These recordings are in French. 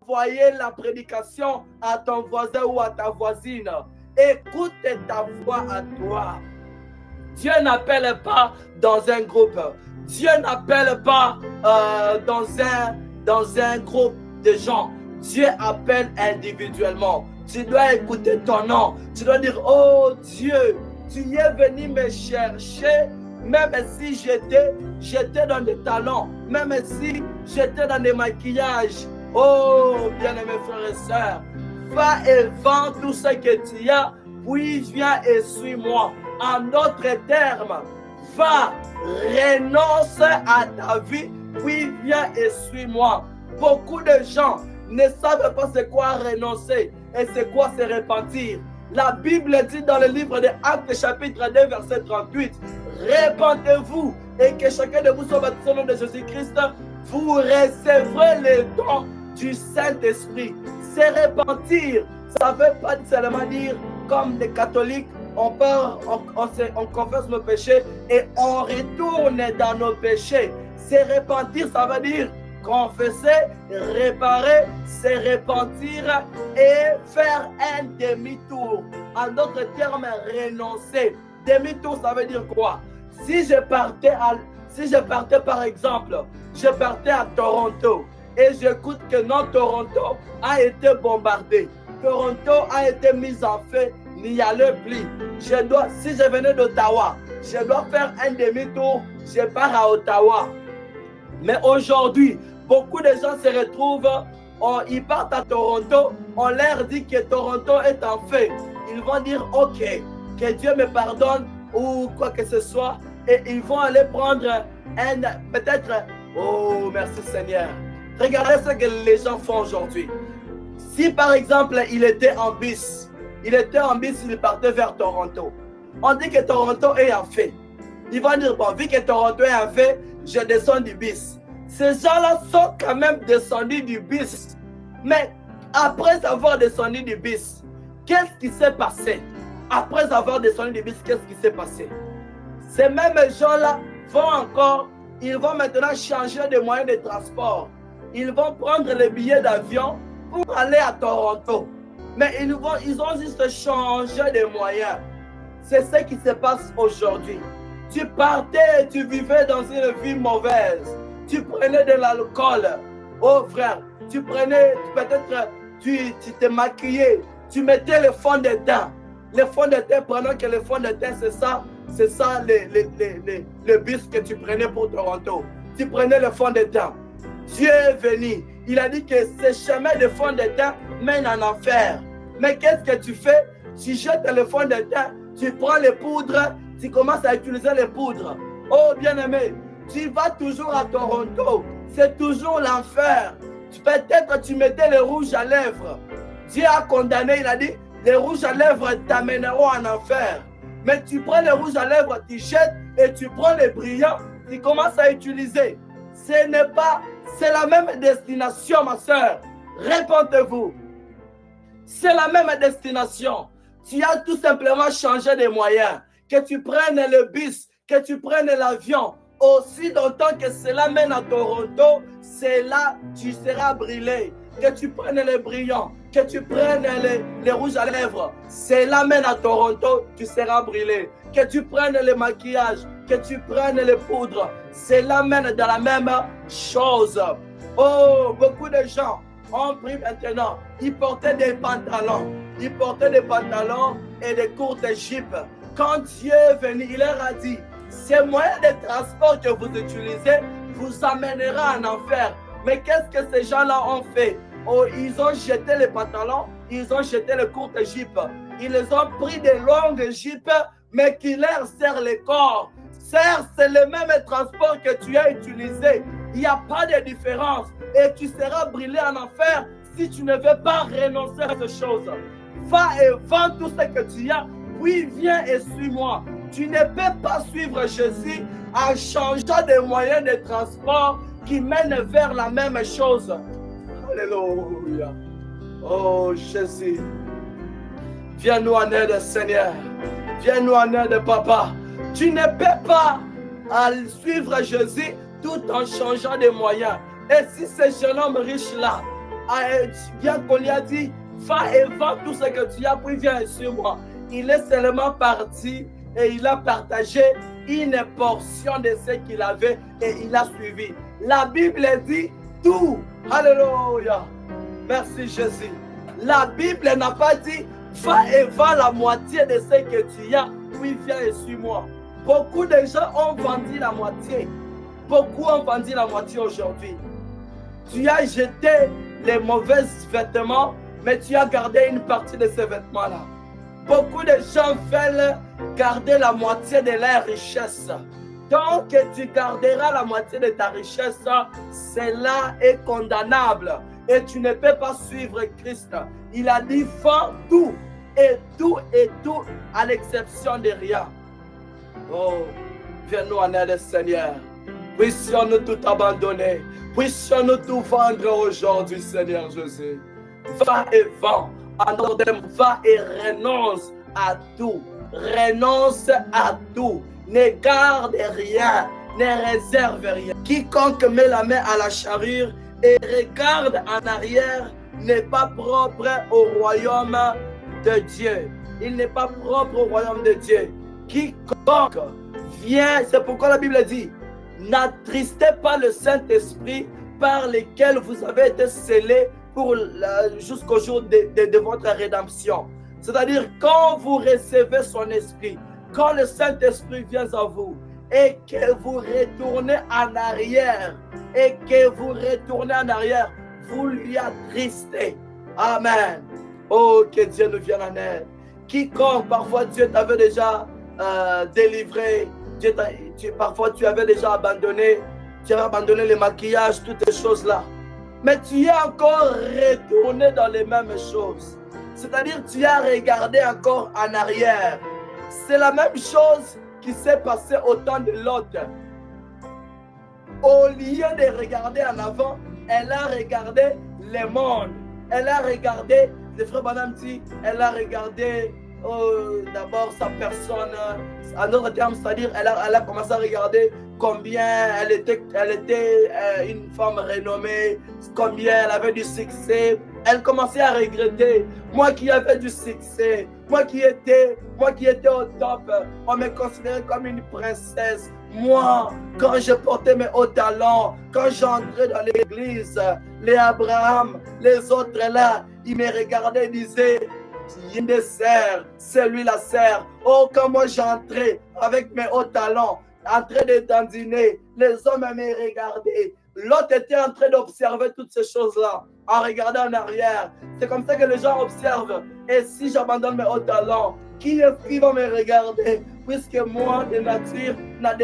envoyer la prédication à ton voisin ou à ta voisine. Écoute ta voix à toi. Dieu n'appelle pas dans un groupe. Dieu n'appelle pas dans un groupe de gens. Dieu appelle individuellement. Tu dois écouter ton nom. Tu dois dire, oh Dieu, tu es venu me chercher, même si j'étais dans des talents, même si j'étais dans des maquillages. Oh, bien-aimés frères et sœurs, va et vends tout ce que tu as, puis viens et suis-moi. En d'autres termes, va, renonce à ta vie, puis viens et suis-moi. Beaucoup de gens ne savent pas c'est quoi renoncer et c'est quoi se repentir. La Bible dit dans le livre de Actes chapitre 2 verset 38, répentez-vous et que chacun de vous soit baptisé au nom de Jésus-Christ, vous recevrez le don du Saint-Esprit. Se repentir, ça ne veut pas seulement dire comme des catholiques, on confesse nos péchés et on retourne dans nos péchés. Se repentir, ça veut dire confesser, réparer, se repentir et faire un demi-tour. En d'autres termes, renoncer. Demi-tour, ça veut dire quoi? Si je partais par exemple, je partais à Toronto et j'écoute que Toronto a été bombardé. Toronto a été mise en feu, n'y allait plus. Si je venais d'Ottawa, je dois faire un demi-tour, je pars à Ottawa. Mais aujourd'hui, beaucoup de gens se retrouvent, ils partent à Toronto, on leur dit que Toronto est en feu. Ils vont dire, ok, que Dieu me pardonne ou quoi que ce soit. Et ils vont aller prendre peut-être, oh merci Seigneur. Regardez ce que les gens font aujourd'hui. Si par exemple, il était en bus, il partait vers Toronto. On dit que Toronto est en feu. Ils vont dire, bon, vu que Toronto est en feu, je descends du bus. Ces gens-là sont quand même descendus du bus. Mais après avoir descendu du bus, qu'est-ce qui s'est passé? Après avoir descendu du bus, qu'est-ce qui s'est passé? Ces mêmes gens-là ils vont maintenant changer de moyen de transport. Ils vont prendre le billet d'avion pour aller à Toronto. Mais ils ont juste changé de moyens. C'est ce qui se passe aujourd'hui. Tu partais, tu vivais dans une vie mauvaise. Tu prenais de l'alcool. Oh frère, tu prenais, peut-être, tu te maquillais. Tu mettais le fond de teint. Le fond de teint, prenons que le fond de teint, c'est ça le bus que tu prenais pour Toronto. Tu prenais le fond de teint. Dieu est venu. Il a dit que ce chemin de fond de teint mène en enfer. Mais qu'est-ce que tu fais? Tu jettes le fond de teint, tu prends les poudres, tu commences à utiliser les poudres. Oh bien-aimé, tu vas toujours à Toronto. C'est toujours l'enfer. Peut-être tu mettais le rouge à lèvres. Dieu a condamné, il a dit, les rouges à lèvres t'amèneront en enfer. Mais tu prends les rouges à lèvres, tu jettes et tu prends les brillants, tu commences à utiliser. C'est la même destination, ma soeur. Répondez-vous. C'est la même destination. Tu as tout simplement changé de moyens. Que tu prennes le bus, que tu prennes l'avion, aussi longtemps que cela mène à Toronto, c'est là tu seras brûlé. Que tu prennes les brillants, que tu prennes les rouges à lèvres, cela mène à Toronto, tu seras brûlé. Que tu prennes le maquillage, que tu prennes les poudres, cela mène dans la même chose. Oh, beaucoup de gens ont pris maintenant, ils portaient des pantalons. Ils portaient des pantalons et des courtes jupes. Quand Dieu est venu, il leur a dit, ces moyens de transport que vous utilisez vous amènera en enfer. Mais qu'est-ce que ces gens-là ont fait? Oh, ils ont jeté les pantalons, ils ont jeté les courtes jupes. Ils ont pris des longues jupes, mais qui leur serrent le corps. Certes, c'est le même transport que tu as utilisé. Il n'y a pas de différence. Et tu seras brûlé en enfer si tu ne veux pas renoncer à ces choses. Va et vends tout ce que tu as, puis viens et suis-moi. Tu ne peux pas suivre Jésus en changeant de moyens de transport qui mènent vers la même chose. Alléluia. Oh Jésus. Viens-nous en aide, Seigneur. Viens-nous en aide, Papa. Tu ne peux pas suivre Jésus tout en changeant de moyens. Et si ce jeune homme riche-là bien qu'on lui a dit, va et vends tout ce que tu as, puis viens sur moi. Il est seulement parti et il a partagé une portion de ce qu'il avait et il a suivi. La Bible dit tout. Alléluia. Merci Jésus. La Bible n'a pas dit, va et vends la moitié de ce que tu as, puis viens et suis-moi. Beaucoup de gens ont vendu la moitié. Beaucoup ont vendu la moitié aujourd'hui. Tu as jeté les mauvais vêtements, mais tu as gardé une partie de ces vêtements-là. Beaucoup de gens veulent garder la moitié de leur richesse. Tant que tu garderas la moitié de ta richesse, cela est condamnable. Et tu ne peux pas suivre Christ. Il a dit, vends tout, et tout, à l'exception de rien. Oh, viens-nous en aide, Seigneur. Puissions-nous tout abandonner. Puissions-nous tout vendre aujourd'hui, Seigneur Jésus. Va et vends. Va et renonce à tout. Renonce à tout. Ne garde rien. Ne réserve rien. Quiconque met la main à la charrue et regarde en arrière n'est pas propre au royaume de Dieu. Il n'est pas propre au royaume de Dieu. Quiconque vient, c'est pourquoi la Bible dit, n'attristez pas le Saint-Esprit par lequel vous avez été scellés jusqu'au jour de votre rédemption. C'est-à-dire quand vous recevez son esprit, quand le Saint-Esprit vient à vous et que vous retournez en arrière, vous lui attristez. Amen. Oh, que Dieu nous vienne en aide. Quiconque, parfois Dieu t'avait déjà délivré, parfois tu avais déjà abandonné, tu avais abandonné le maquillage, toutes ces choses-là. Mais tu es encore retourné dans les mêmes choses. C'est-à-dire tu as regardé encore en arrière. C'est la même chose qui s'est passée au temps de Lot. Au lieu de regarder en avant, elle a regardé le monde. Elle a regardé, le frère Branham dit, elle a regardé d'abord sa personne, en d'autres termes, c'est-à-dire elle a commencé à regarder combien elle était une femme renommée, combien elle avait du succès. Elle commençait à regretter. Moi qui avais du succès, moi qui étais au top, on me considérait comme une princesse. Moi, quand je portais mes hauts talons, quand j'entrais dans l'église, les Abraham, les autres là, ils me regardaient et disaient, il me sert, c'est lui la sert. Oh, quand moi j'entrais avec mes hauts talons, en train de dandiner, les hommes me regardaient. L'autre était en train d'observer toutes ces choses-là, en regardant en arrière. C'est comme ça que les gens observent. Et si j'abandonne mes hauts talons, qui va me regarder? Puisque moi, de nature, n'a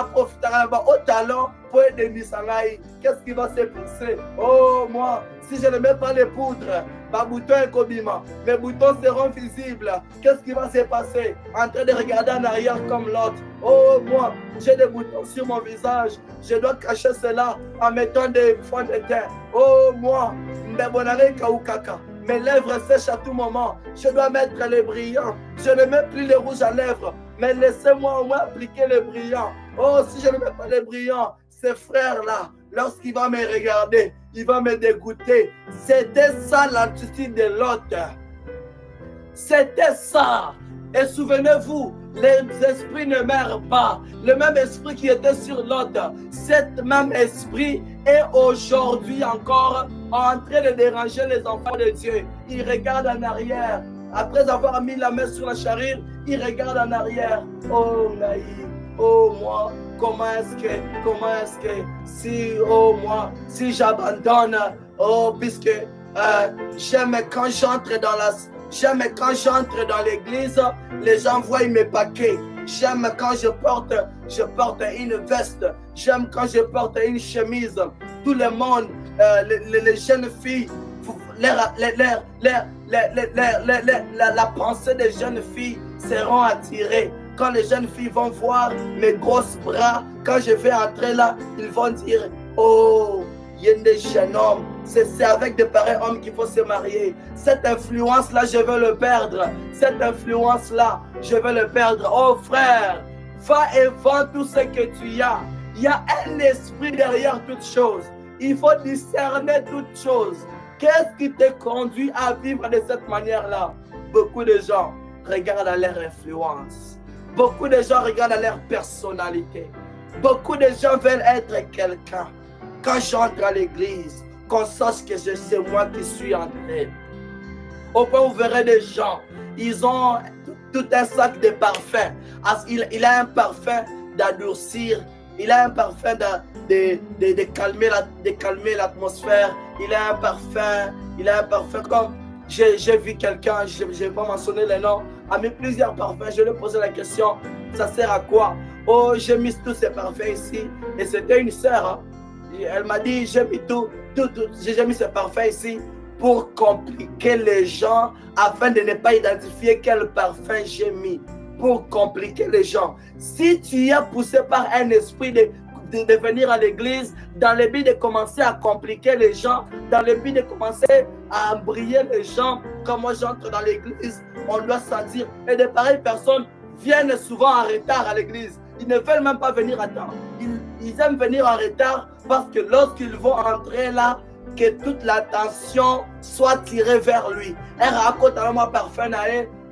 profitera au talent pour aider Nisangaï. Qu'est-ce qui va se passer? Oh, moi, si je ne mets pas les poudres, ma bouton est kobima, mes boutons seront visibles. Qu'est-ce qui va se passer? En train de regarder en arrière comme l'autre. Oh, moi, j'ai des boutons sur mon visage. Je dois cacher cela en mettant des fonds de teint. Oh, moi, mbebonare kaukaka. Mes lèvres sèchent à tout moment. Je dois mettre les brillants. Je ne mets plus les rouges à lèvres. Mais laissez-moi au moins appliquer les brillants. Oh, si je ne mets pas les brillants, ces frères-là, lorsqu'il va me regarder, il va me dégoûter. C'était ça l'attitude de l'autre. C'était ça. Et souvenez-vous, les esprits ne meurent pas. Le même esprit qui était sur l'autre, cet même esprit est aujourd'hui encore en train de déranger les enfants de Dieu. Il regarde en arrière. Après avoir mis la main sur la charrue, il regarde en arrière. Oh naïf, oh moi, comment est-ce que, si j'abandonne, oh, puisque j'aime quand j'entre dans l'église, les gens voient mes paquets. J'aime quand je porte une veste. J'aime quand je porte une chemise. Tout le monde, les jeunes filles, la pensée des jeunes filles seront attirées. Quand les jeunes filles vont voir mes grosses bras, quand je vais entrer là, ils vont dire, oh, il y a des jeunes hommes. C'est avec de pareils hommes qu'il faut se marier. Cette influence-là, je veux le perdre. Cette influence-là, je veux le perdre. Oh frère, va et vends tout ce que tu as. Il y a un esprit derrière toutes choses. Il faut discerner toutes choses. Qu'est-ce qui te conduit à vivre de cette manière-là? Beaucoup de gens regardent à leur influence. Beaucoup de gens regardent à leur personnalité. Beaucoup de gens veulent être quelqu'un. Quand j'entre à l'église, qu'on sache que c'est moi qui suis entré. Au point où vous verrez des gens, ils ont tout un sac de parfums. Il a un parfum d'adoucir, il a un parfum de calmer l'atmosphère, il a un parfum comme j'ai vu quelqu'un, je ne vais pas mentionner les noms, a mis plusieurs parfums. Je lui ai posé la question, ça sert à quoi? Oh, j'ai mis tous ces parfums ici. Et c'était une sœur. Hein. Elle m'a dit, j'ai mis j'ai mis ces parfums ici pour compliquer les gens afin de ne pas identifier quel parfum j'ai mis. Pour compliquer les gens. Si tu es poussé par un esprit de venir à l'église dans le but de commencer à compliquer les gens, dans le but de commencer à embrayer les gens, comme moi j'entre dans l'église, on doit sentir. Et de pareilles personnes viennent souvent en retard à l'église. Ils ne veulent même pas venir à temps. Ils aiment venir en retard parce que lorsqu'ils vont entrer là, que toute l'attention soit tirée vers lui. Elle raconte à moi parfum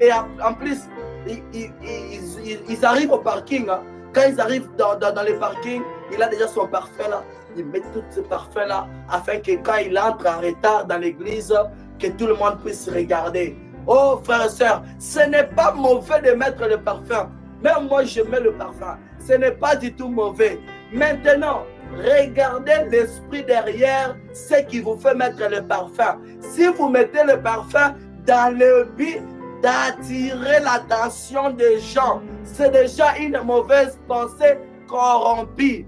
et en plus, ils arrivent au parking. Hein. Quand ils arrivent dans les parkings, il a déjà son parfum là. Il met tout ce parfum là afin que quand il entre en retard dans l'église, que tout le monde puisse regarder. Oh frères et sœurs, ce n'est pas mauvais de mettre le parfum. Même moi je mets le parfum. Ce n'est pas du tout mauvais. Maintenant, regardez l'esprit derrière ce qui vous fait mettre le parfum. Si vous mettez le parfum dans le but d'attirer l'attention des gens, c'est déjà une mauvaise pensée corrompue.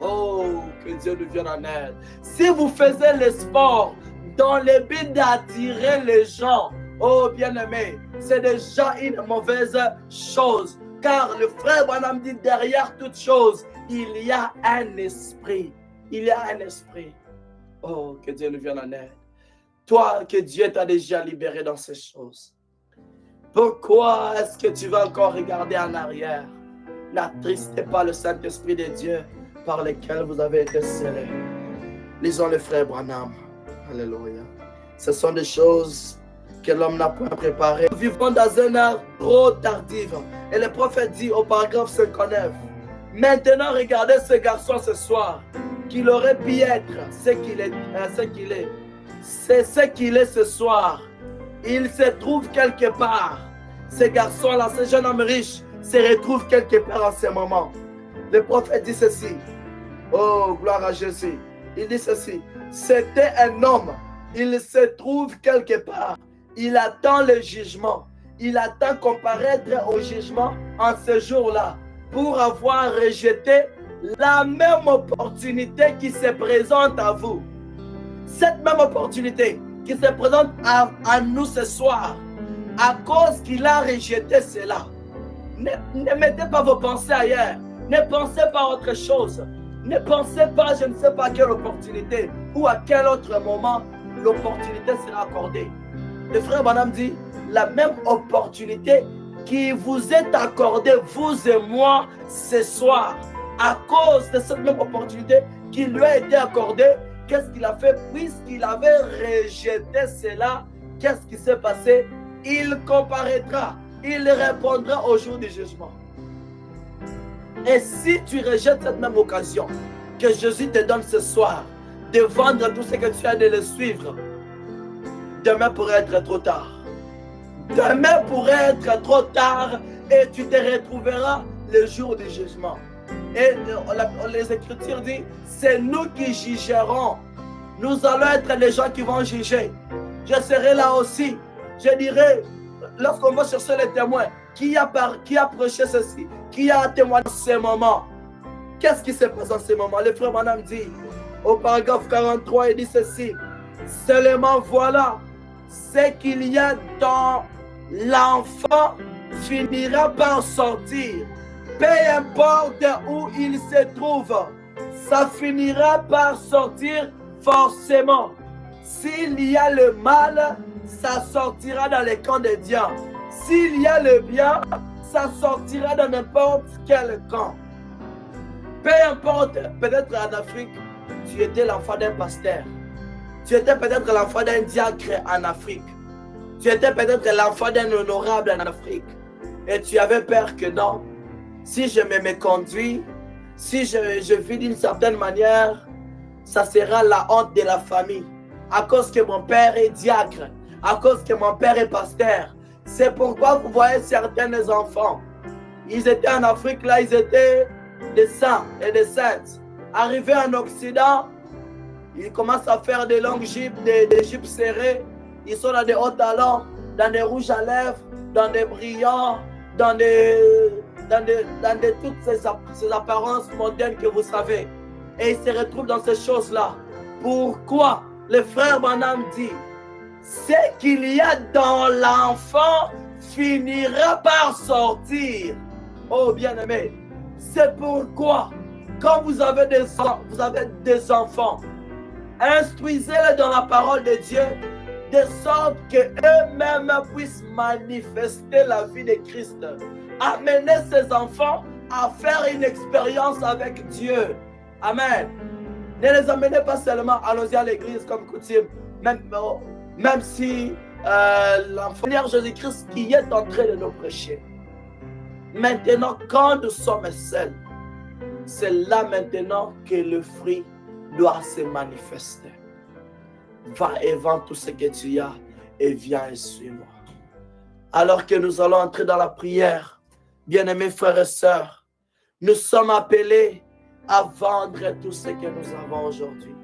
Oh, que Dieu nous vienne en aide. Si vous faisiez le sport dans le but d'attirer les gens, oh bien-aimé, c'est déjà une mauvaise chose. Car le frère Branham dit, derrière toute chose, il y a un esprit. Il y a un esprit. Oh, que Dieu nous vienne en aide. Toi, que Dieu t'a déjà libéré dans ces choses. Pourquoi est-ce que tu vas encore regarder en arrière? N'attristez pas le Saint-Esprit de Dieu par lequel vous avez été scellés. Lisons le frère Branham. Alléluia. Ce sont des choses que l'homme n'a pas préparées. Nous vivons dans une ère trop tardive. Et le prophète dit au paragraphe 59, maintenant regardez ce garçon ce soir, qu'il aurait pu être ce qu'il est. C'est ce qu'il est ce soir. Il se trouve quelque part. Ce garçon-là, ce jeune homme riche, se retrouve quelque part en ce moment. Le prophète dit ceci. Oh, gloire à Jésus. Il dit ceci. C'était un homme. Il se trouve quelque part. Il attend le jugement. Il attend comparaître au jugement en ce jour-là pour avoir rejeté la même opportunité qui se présente à vous. Cette même opportunité qui se présente à nous ce soir, à cause qu'il a rejeté cela. Ne mettez pas vos pensées ailleurs. Ne pensez pas à autre chose. Ne pensez pas, je ne sais pas quelle opportunité ou à quel autre moment l'opportunité sera accordée. Le frère Branham dit, la même opportunité qui vous est accordée, vous et moi, ce soir, à cause de cette même opportunité qui lui a été accordée, qu'est-ce qu'il a fait? Puisqu'il avait rejeté cela, qu'est-ce qui s'est passé? Il comparaîtra, il répondra au jour du jugement. Et si tu rejettes cette même occasion que Jésus te donne ce soir, de vendre tout ce que tu as, de le suivre, demain pourrait être trop tard. Demain pourrait être trop tard et tu te retrouveras le jour du jugement. Et les Écritures disent, c'est nous qui jugerons. Nous allons être les gens qui vont juger. Je serai là aussi. Je dirai, lorsqu'on va chercher les témoins, qui a prêché ceci, qui a témoigné en ce moment. Qu'est-ce qui se passe en ce moment? Le frère Branham dit, au paragraphe 43, il dit ceci. Seulement voilà, ce qu'il y a dans l'enfant finira par sortir. Peu importe où il se trouve, ça finira par sortir forcément. S'il y a le mal, ça sortira dans les camps des diables. S'il y a le bien, ça sortira dans n'importe quel camp. Peu importe, peut-être en Afrique, tu étais l'enfant d'un pasteur. Tu étais peut-être l'enfant d'un diacre en Afrique. Tu étais peut-être l'enfant d'un honorable en Afrique. Et tu avais peur que non, si je me méconduis, si je vis d'une certaine manière, ça sera la honte de la famille. À cause que mon père est diacre, à cause que mon père est pasteur. C'est pourquoi vous voyez certains enfants. Ils étaient en Afrique, là, ils étaient des saints et des saintes. Arrivés en Occident, ils commencent à faire des longues jupes, des jupes serrées. Ils sont dans des hauts talons, dans des rouges à lèvres, dans des brillants, dans toutes ces apparences modernes que vous savez. Et ils se retrouvent dans ces choses-là. Pourquoi? Le frère Branham dit, ce qu'il y a dans l'enfant finira par sortir. Oh bien-aimé, c'est pourquoi, quand vous avez des enfants, instruisez-les dans la parole de Dieu, de sorte qu'eux-mêmes puissent manifester la vie de Christ. Amenez ces enfants à faire une expérience avec Dieu. Amen. Ne les amenez pas seulement, allons-y à l'église comme coutume, même si l'enfant Jésus-Christ qui est en train de nous prêcher. Maintenant, quand nous sommes seuls, c'est là maintenant que le fruit doit se manifester. Va et vends tout ce que tu as et viens et suis-moi. Alors que nous allons entrer dans la prière, bien-aimés frères et sœurs, nous sommes appelés à vendre tout ce que nous avons aujourd'hui.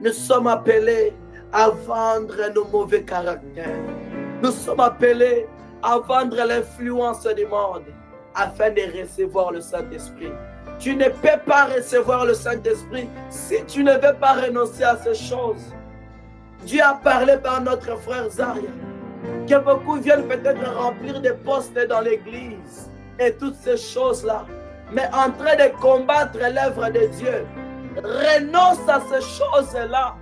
Nous sommes appelés à vendre nos mauvais caractères. Nous sommes appelés à vendre l'influence du monde afin de recevoir le Saint-Esprit. Tu ne peux pas recevoir le Saint-Esprit si tu ne veux pas renoncer à ces choses. Dieu a parlé par notre frère Zaria que beaucoup viennent peut-être remplir des postes dans l'église et toutes ces choses-là, mais en train de combattre l'œuvre de Dieu. Renonce à ces choses-là.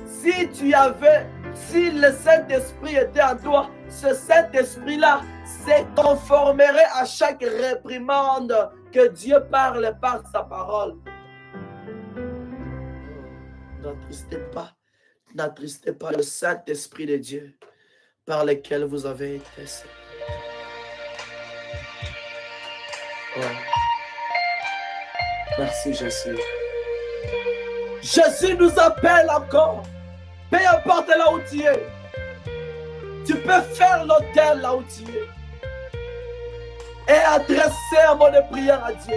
Si le Saint-Esprit était en toi, ce Saint-Esprit-là se conformerait à chaque réprimande que Dieu parle par sa parole. N'attristez pas le Saint-Esprit de Dieu par lequel vous avez été scellés. Oh. Merci Jésus. Jésus nous appelle encore. Peu importe là où tu es. Tu peux faire l'autel là où tu es. Et adresser un mot de prière à Dieu.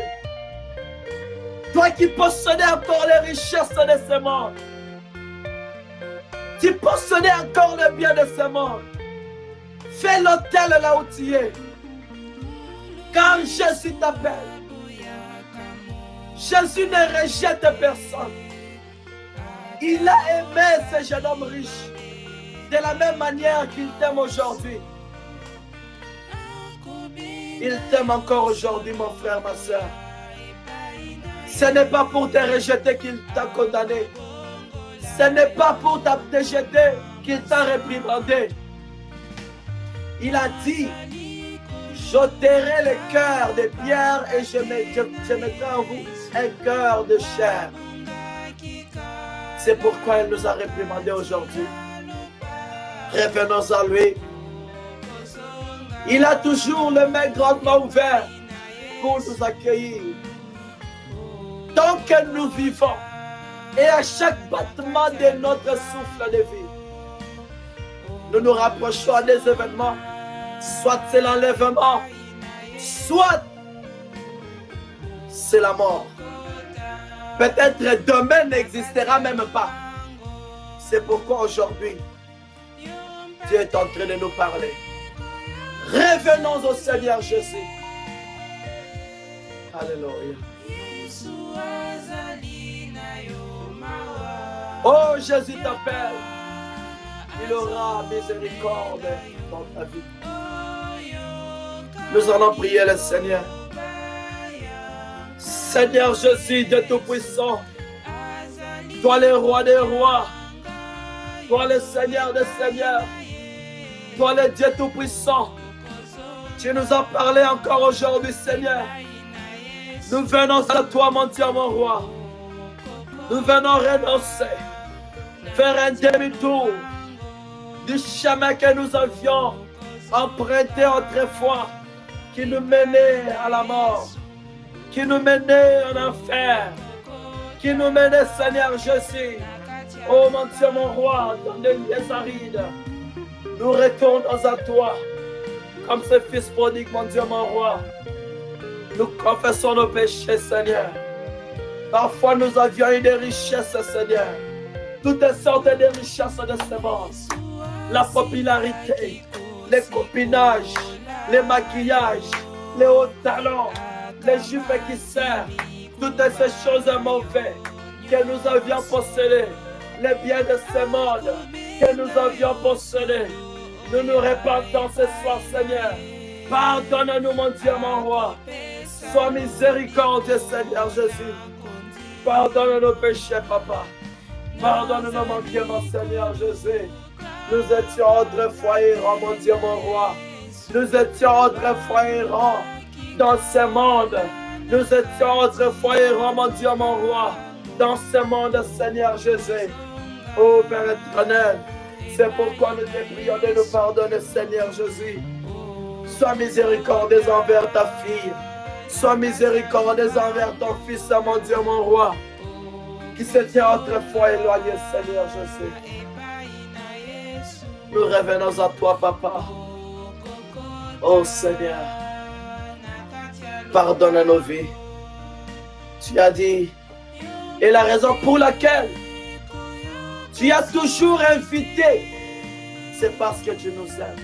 Toi qui possédais encore les richesses de ce monde. Tu possédais encore le bien de ce monde. Fais l'autel là où tu es. Quand Jésus t'appelle, Jésus ne rejette personne. Il a aimé ce jeune homme riche de la même manière qu'il t'aime aujourd'hui. Il t'aime encore aujourd'hui, mon frère, ma soeur. Ce n'est pas pour te rejeter qu'il t'a condamné. Ce n'est pas pour te jeter qu'il t'a réprimandé. Il a dit, j'ôterai le cœur de pierre et je mettrai en vous un cœur de chair. C'est pourquoi il nous a réprimandé aujourd'hui. Revenons à lui. Il a toujours les mains grandement ouvertes pour nous accueillir. Tant que nous vivons et à chaque battement de notre souffle de vie, nous nous rapprochons des événements, soit c'est l'enlèvement, soit c'est la mort. Peut-être demain n'existera même pas. C'est pourquoi aujourd'hui, Dieu est en train de nous parler. Revenons au Seigneur Jésus. Alléluia. Oh, Jésus t'appelle. Il aura miséricorde dans ta vie. Nous allons prier le Seigneur. Seigneur Jésus de Tout-Puissant, toi le roi des rois, toi le Seigneur des seigneurs, toi le Dieu Tout-Puissant, tu nous as parlé encore aujourd'hui, Seigneur. Nous venons à toi, mon Dieu, mon roi. Nous venons renoncer, faire un demi-tour du chemin que nous avions emprunté autrefois, qui nous menait à la mort, qui nous menait en enfer, qui nous menait, Seigneur Jésus. Oh mon Dieu, mon roi, dans les lieux arides, nous retournons à toi, comme ce fils prodigue, mon Dieu, mon roi. Nous confessons nos péchés, Seigneur. Parfois, nous avions eu des richesses, Seigneur. Toutes sortes de richesses de ce monde. La popularité, les copinages, les maquillages, les hauts talons, les jupes qui servent. Toutes ces choses mauvaises que nous avions possédées. Les biens de ce monde que nous avions possédés. Nous nous répandons ce soir, Seigneur. Pardonne-nous, mon Dieu, mon roi. Sois miséricordieux, Seigneur Jésus. Pardonne nos péchés, Papa. Pardonne-nous, mon Dieu, mon Seigneur Jésus. Nous étions autrefois errants, mon Dieu, mon roi. Nous étions autrefois errants dans ce monde. Nous étions autrefois errants, mon Dieu, mon roi, dans ce monde, Seigneur Jésus. Oh Père éternel, c'est pourquoi nous te prions de nous pardonner, Seigneur Jésus. Sois miséricordieux envers ta fille. Sois miséricordieux envers ton fils, mon Dieu, mon roi, qui s'était autrefois éloigné, Seigneur Jésus. Nous revenons à toi, Papa. Oh Seigneur, pardonne nos vies. Tu as dit, et la raison pour laquelle tu as toujours invité, c'est parce que tu nous aimes.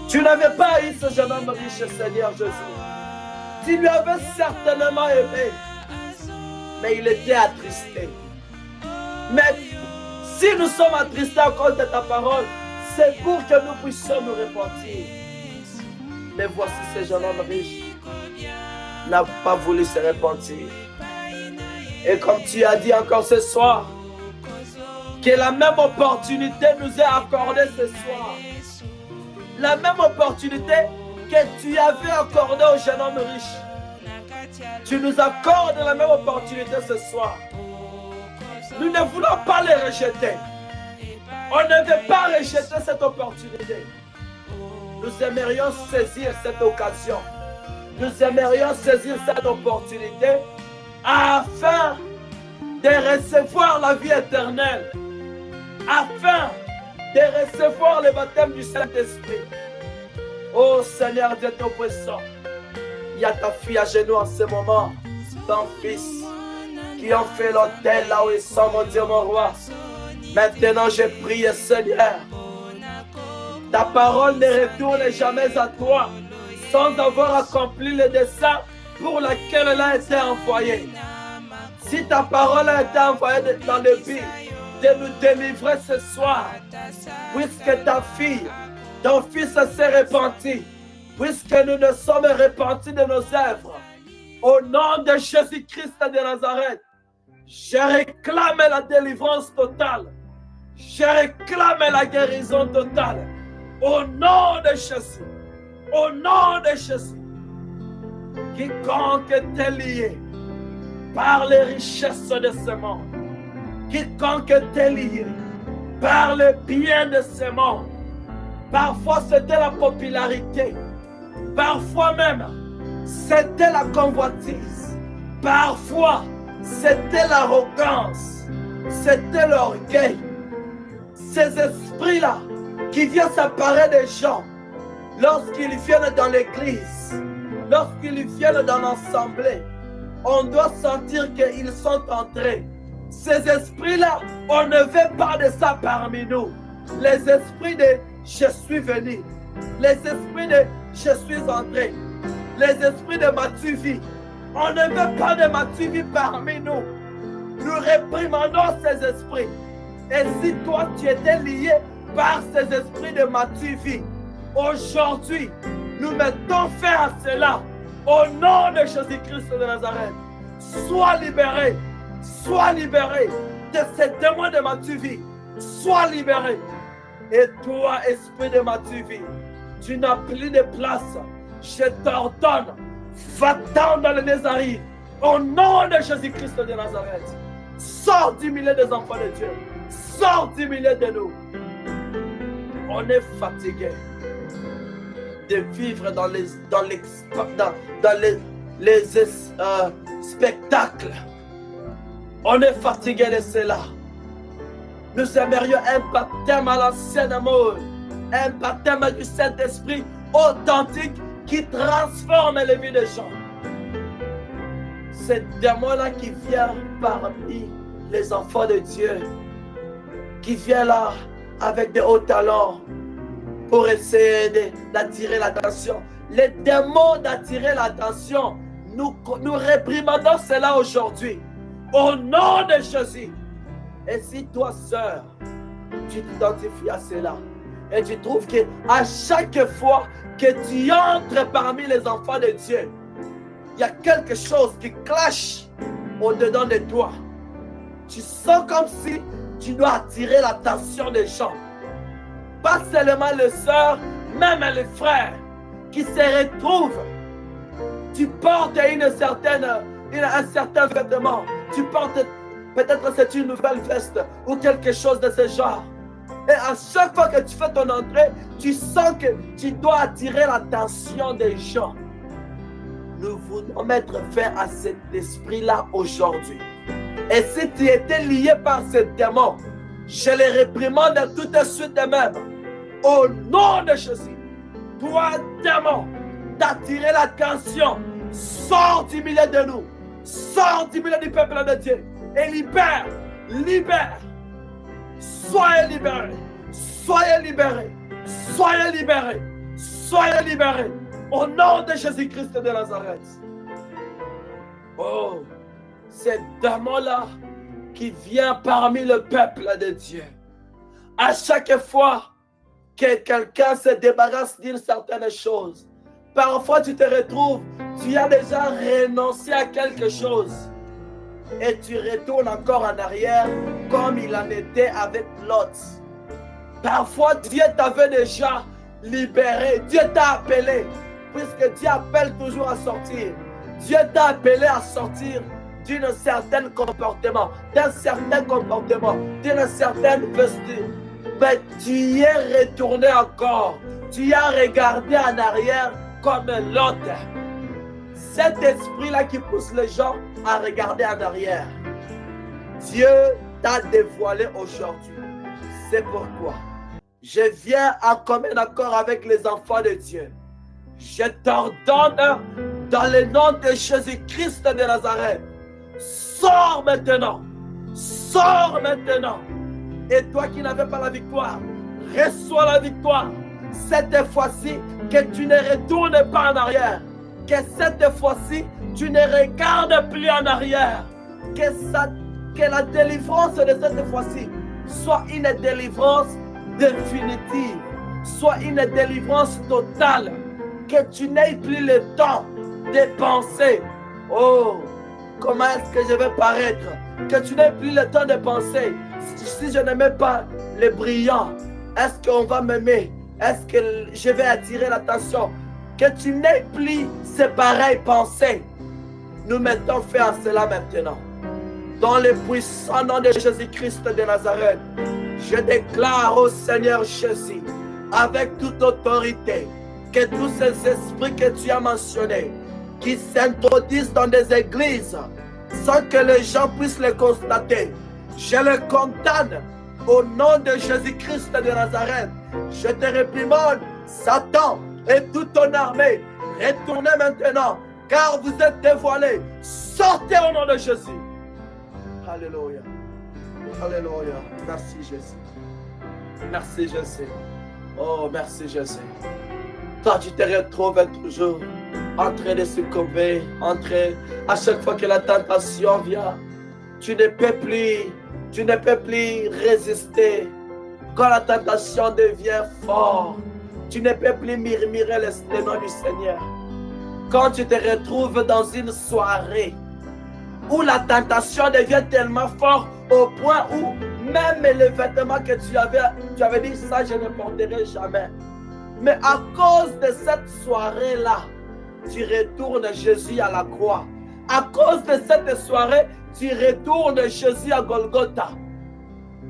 Tu n'avais pas eu ce jeune homme riche, Seigneur Jésus. Tu lui avais certainement aimé, mais il était attristé. Mais si nous sommes attristés à cause de ta parole, c'est pour que nous puissions nous repentir. Mais voici ce jeune homme riche n'a pas voulu se repentir. Et comme tu as dit encore ce soir, que la même opportunité nous est accordée ce soir. La même opportunité que tu avais accordée au jeune homme riche. Tu nous accordes la même opportunité ce soir. Nous ne voulons pas les rejeter. On ne veut pas rejeter cette opportunité. Nous aimerions saisir cette occasion. Nous aimerions saisir cette opportunité afin de recevoir la vie éternelle, afin de recevoir le baptême du Saint-Esprit. Oh Seigneur Dieu Tout-Puissant, il y a ta fille à genoux en ce moment, ton fils, qui ont fait l'autel là où ils sont, mon Dieu, mon roi. Maintenant, je prie, Seigneur, ta parole ne retourne jamais à toi sans avoir accompli le dessein pour lequel elle a été envoyée. Si ta parole a été envoyée dans le but de nous délivrer ce soir, puisque ta fille, ton fils s'est repenti, puisque nous nous sommes repentis de nos œuvres, au nom de Jésus-Christ de Nazareth, je réclame la délivrance totale. Je réclame la guérison totale. Au nom de Jésus. Au nom de Jésus. Quiconque est lié par les richesses de ce monde, quiconque est lié par le bien de ce monde, parfois c'était la popularité, parfois même c'était la convoitise, parfois c'était l'arrogance, c'était l'orgueil. Ces esprits-là qui viennent s'apparaître des gens lorsqu'ils viennent dans l'église, lorsqu'ils viennent dans l'assemblée, on doit sentir qu'ils sont entrés. Ces esprits-là, on ne veut pas de ça parmi nous. Les esprits de je suis venu, les esprits de je suis entré, les esprits de Mathieu, on ne veut pas de Mathieu parmi nous. Nous réprimandons ces esprits. Et si toi tu étais lié par ces esprits de Mathieu, aujourd'hui, nous mettons fin à cela. Au nom de Jésus-Christ de Nazareth, sois libéré de ces démons de Mathieu, sois libéré. Et toi, esprit de Mathieu, tu n'as plus de place. Je t'ordonne, va-t'en dans le Nézareth, Au nom de Jésus-Christ de Nazareth, sors du milieu des enfants de Dieu. Sors du milieu de nous. On est fatigué de vivre dans les spectacles. On est fatigué de cela. Nous aimerions un baptême à l'ancienne mode, un baptême du Saint-Esprit authentique qui transforme les vies des gens. C'est démon-là qui vient parmi les enfants de Dieu, qui vient là avec des hauts talents pour essayer d'attirer l'attention. Les démons d'attirer l'attention, nous réprimandons cela aujourd'hui. Au nom de Jésus. Et si toi, sœur, tu t'identifies à cela et tu trouves qu'à chaque fois que tu entres parmi les enfants de Dieu, il y a quelque chose qui clash au-dedans de toi. Tu sens comme si tu dois attirer l'attention des gens. Pas seulement les sœurs, même les frères qui se retrouvent. Tu portes un certain vêtement. Tu portes, peut-être c'est une nouvelle veste ou quelque chose de ce genre. Et à chaque fois que tu fais ton entrée, tu sens que tu dois attirer l'attention des gens. Nous voulons mettre fin à cet esprit-là aujourd'hui. Et si tu étais lié par ce démon, je les réprimande tout de suite même. Au nom de Jésus, toi, démon, d'attirer l'attention, sors du milieu de nous, sors du milieu du peuple de Dieu et libère. Soyez libérés, soyez libérés, soyez libérés, soyez libérés. Au nom de Jésus-Christ de Nazareth. Oh, c'est démon-là qui vient parmi le peuple de Dieu. À chaque fois que quelqu'un se débarrasse d'une certaine chose, parfois tu te retrouves, tu as déjà renoncé à quelque chose et tu retournes encore en arrière comme il en était avec Lot. Parfois Dieu t'avait déjà libéré, Dieu t'a appelé, puisque Dieu appelle toujours à sortir. Dieu t'a appelé à sortir d'un certain comportement, d'une certaine vesture. Mais tu y es retourné encore. Tu y as regardé en arrière comme l'autre. Cet esprit-là qui pousse les gens à regarder en arrière. Dieu t'a dévoilé aujourd'hui. C'est pourquoi je viens en commun accord avec les enfants de Dieu. Je t'ordonne dans le nom de Jésus-Christ de Nazareth. Sors maintenant. Sors maintenant. Et toi qui n'avais pas la victoire, reçois la victoire. Cette fois-ci, que tu ne retournes pas en arrière. Que cette fois-ci, tu ne regardes plus en arrière. Que la délivrance de cette fois-ci soit une délivrance définitive. Soit une délivrance totale. Que tu n'aies plus le temps de penser. Oh, comment est-ce que je vais paraître? Que tu n'aies plus le temps de penser. Si je n'aimais pas les brillants, est-ce qu'on va m'aimer? Est-ce que je vais attirer l'attention? Que tu n'aies plus ces pareilles pensées. Nous mettons fin à cela maintenant. Dans le puissant nom de Jésus-Christ de Nazareth, je déclare au Seigneur Jésus, avec toute autorité, que tous ces esprits que tu as mentionnés, qui s'introduisent dans des églises, sans que les gens puissent les constater, je les condamne au nom de Jésus-Christ de Nazareth. Je te réprimande, Satan et toute ton armée. Retournez maintenant, car vous êtes dévoilés. Sortez au nom de Jésus. Alléluia. Alléluia. Merci Jésus. Merci Jésus. Oh, merci Jésus. Toi, tu te retrouves toujours en train de succomber, à chaque fois que la tentation vient, tu ne peux plus résister. Quand la tentation devient forte, tu ne peux plus murmurer le nom du Seigneur. Quand tu te retrouves dans une soirée où la tentation devient tellement forte au point où même les vêtements que tu avais dit, ça je ne porterai jamais. Mais à cause de cette soirée-là, tu retournes Jésus à la croix. À cause de cette soirée, tu retournes Jésus à Golgotha.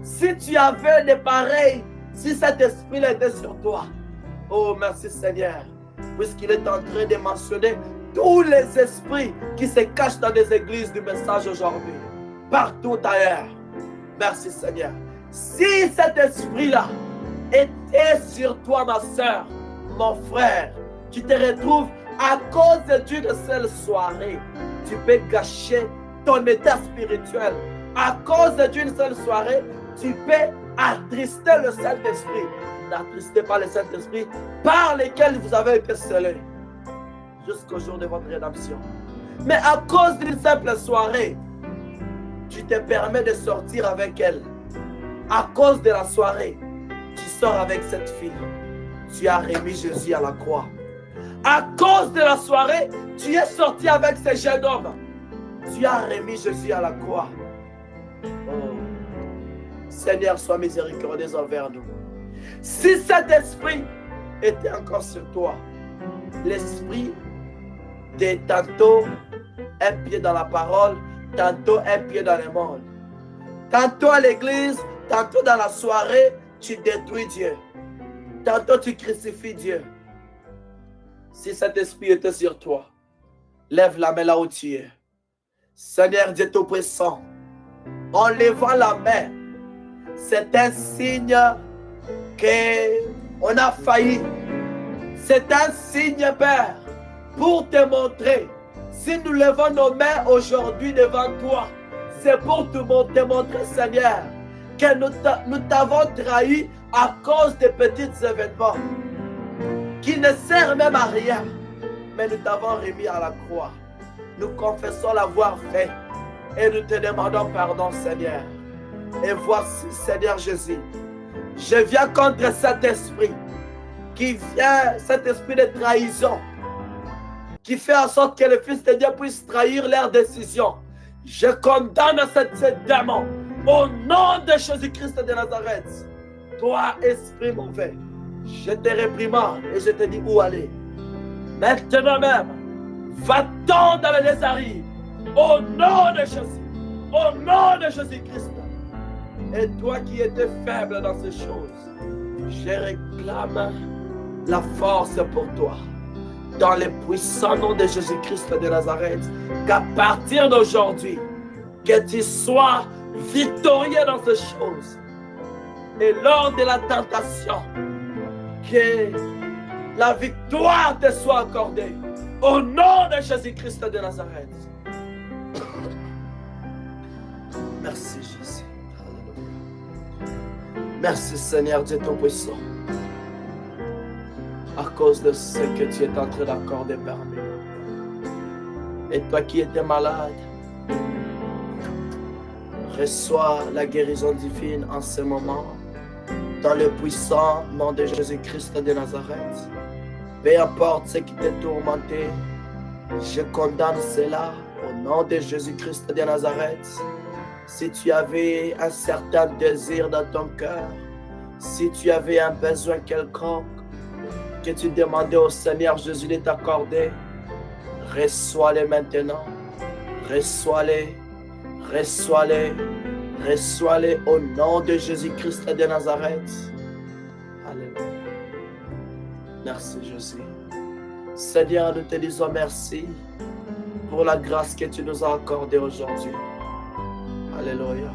Si tu avais des pareils, si cet esprit-là était sur toi, oh merci Seigneur, puisqu'il est en train de mentionner tous les esprits qui se cachent dans les églises du message aujourd'hui, partout ailleurs. Merci Seigneur. Si cet esprit-là était sur toi, ma soeur, mon frère, tu te retrouves à cause d'une seule soirée, tu peux gâcher ton état spirituel. À cause d'une seule soirée, tu peux attrister le Saint-Esprit. N'attristez pas le Saint-Esprit par lesquels vous avez été scellés jusqu'au jour de votre rédemption. Mais à cause d'une simple soirée, tu te permets de sortir avec elle. À cause de la soirée, tu sors avec cette fille. Tu as remis Jésus à la croix. À cause de la soirée, tu es sorti avec ce jeune homme. Tu as remis Jésus à la croix. Oh. Seigneur, sois miséricordieux envers nous. Si cet esprit était encore sur toi, l'esprit de tantôt un pied dans la parole, tantôt un pied dans le monde, tantôt à l'église, tantôt dans la soirée, tu détruis Dieu. Tantôt tu crucifies Dieu. Si cet esprit était sur toi, lève la main là où tu es. Seigneur Dieu Tout-Puissant, en levant la main, c'est un signe qu'on a failli. C'est un signe, Père, pour te montrer. Si nous levons nos mains aujourd'hui devant toi, c'est pour te montrer, Seigneur, que nous t'avons trahi à cause des petits événements qui ne servent même à rien, mais nous t'avons remis à la croix. Nous confessons l'avoir fait et nous te demandons pardon, Seigneur. Et voici, Seigneur Jésus, je viens contre cet esprit qui vient, cet esprit de trahison, qui fait en sorte que le Fils de Dieu puisse trahir leurs décisions. Je condamne cette démon au nom de Jésus-Christ de Nazareth. Toi, esprit mauvais, je te réprimande et je te dis où aller. Maintenant même, va-t'en dans le désert au nom de Jésus, au nom de Jésus-Christ. Et toi qui étais faible dans ces choses, je réclame la force pour toi. Dans le puissant nom de Jésus-Christ de Nazareth, qu'à partir d'aujourd'hui, que tu sois victorieux dans ces choses. Et lors de la tentation, que la victoire te soit accordée. Au nom de Jésus-Christ de Nazareth. Merci Jésus. Merci Seigneur Dieu Tout-Puissant. À cause de ce que tu es en train d'accorder parmi nous. Et toi qui étais malade, reçois la guérison divine en ce moment. Dans le puissant nom de Jésus-Christ de Nazareth. Peu importe ce qui t'a tourmenté, je condamne cela au nom de Jésus-Christ de Nazareth. Si tu avais un certain désir dans ton cœur, si tu avais un besoin quelconque, que tu demandais au Seigneur Jésus de t'accorder, reçois-les maintenant, reçois-les, reçois-les, reçois-les au nom de Jésus-Christ de Nazareth. Alléluia. Merci Jésus. Seigneur, nous te disons merci pour la grâce que tu nous as accordée aujourd'hui. Alléluia.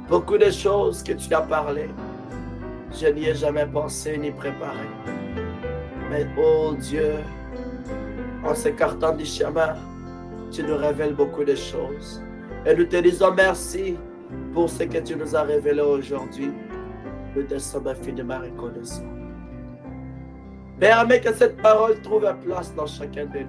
Beaucoup de choses que tu as parlé, je n'y ai jamais pensé ni préparé. Mais oh Dieu, en s'écartant du chemin, tu nous révèles beaucoup de choses. Et nous te disons merci pour ce que tu nous as révélé aujourd'hui. Nous te sommes infiniment reconnaissants. Permets que cette parole trouve place dans chacun de nous.